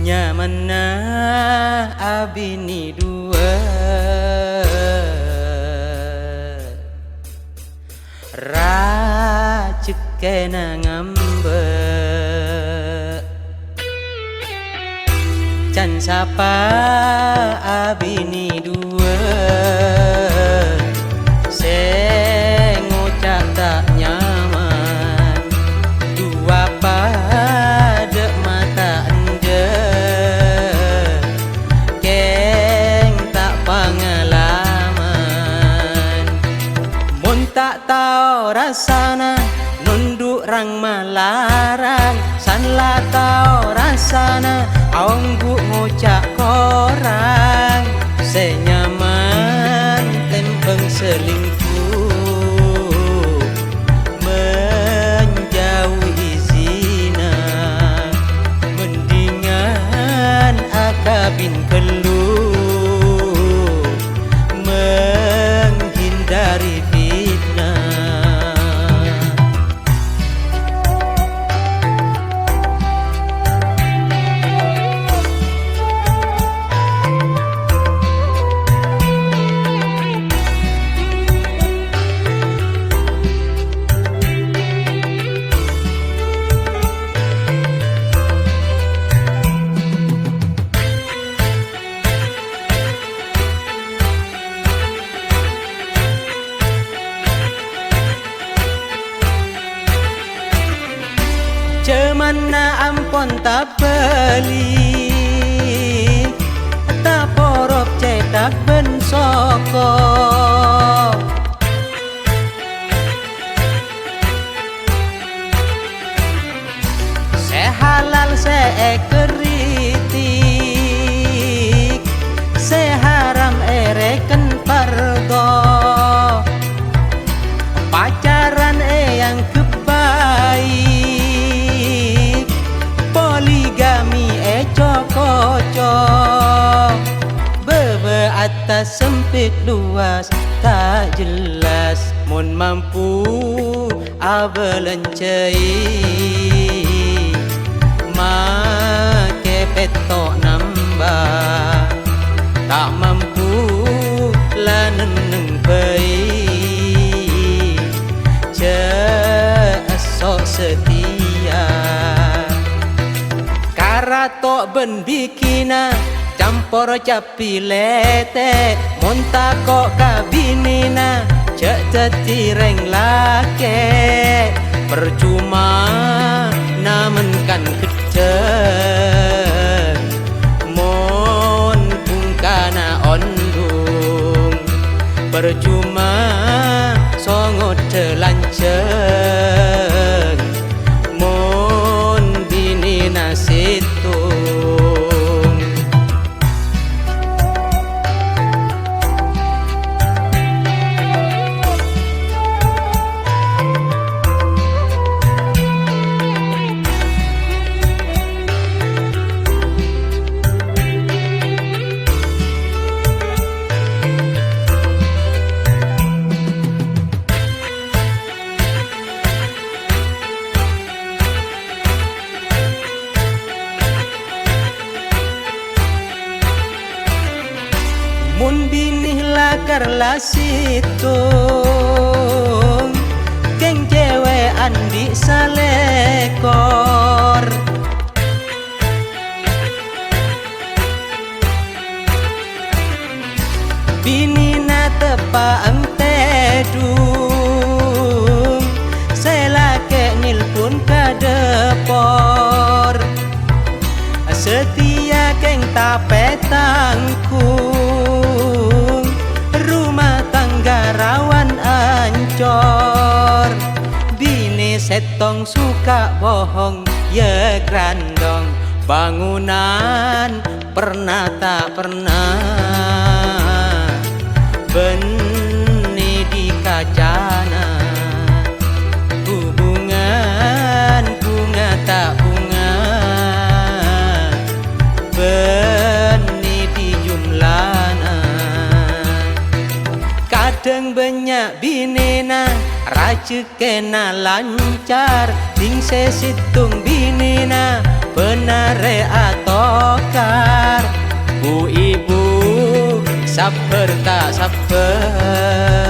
Nyamana abini dua racik kena ngambek can sapa abini dua sing ngucap tak nyaman dua pada mata ende keng tak pengalaman mun tak tahu rasana nunduk rang malarang san la tahu rasana aong bu ngucap korang senyaman tempeng selingkuh menjauhi zina mendingan akabin keluh menghindari fitnah. Cemana ampon tak beli tak porop cedak ben soko sehalal sekeritik seharam ereken pardo pacaran yang kebaik poligami coko-coko bebe atas sempit luas tak jelas mun mampu abelencei make petok nambah tak mampu laneneng pei esok setia karatok ben bikina campur capi lete monta kok kabinina cek cetireng lake percuma namen kan kecen mon pungkana ondung percuma songot telanceng mon bini nasitung. Mun binih lakar lasitung keng cewean di salekor binina tepaang tedung selake nilpun kadepor setia keng tape tangkung rumah tangga rawan ancor bini setong suka bohong ya grandong bangunan pernah tak pernah beni di kacana hubungan bunga tak bunga beni di jumlana kadang banyak binena racik kena lancar ting sesitung binena penare atokar. Bu ibu saper tak saper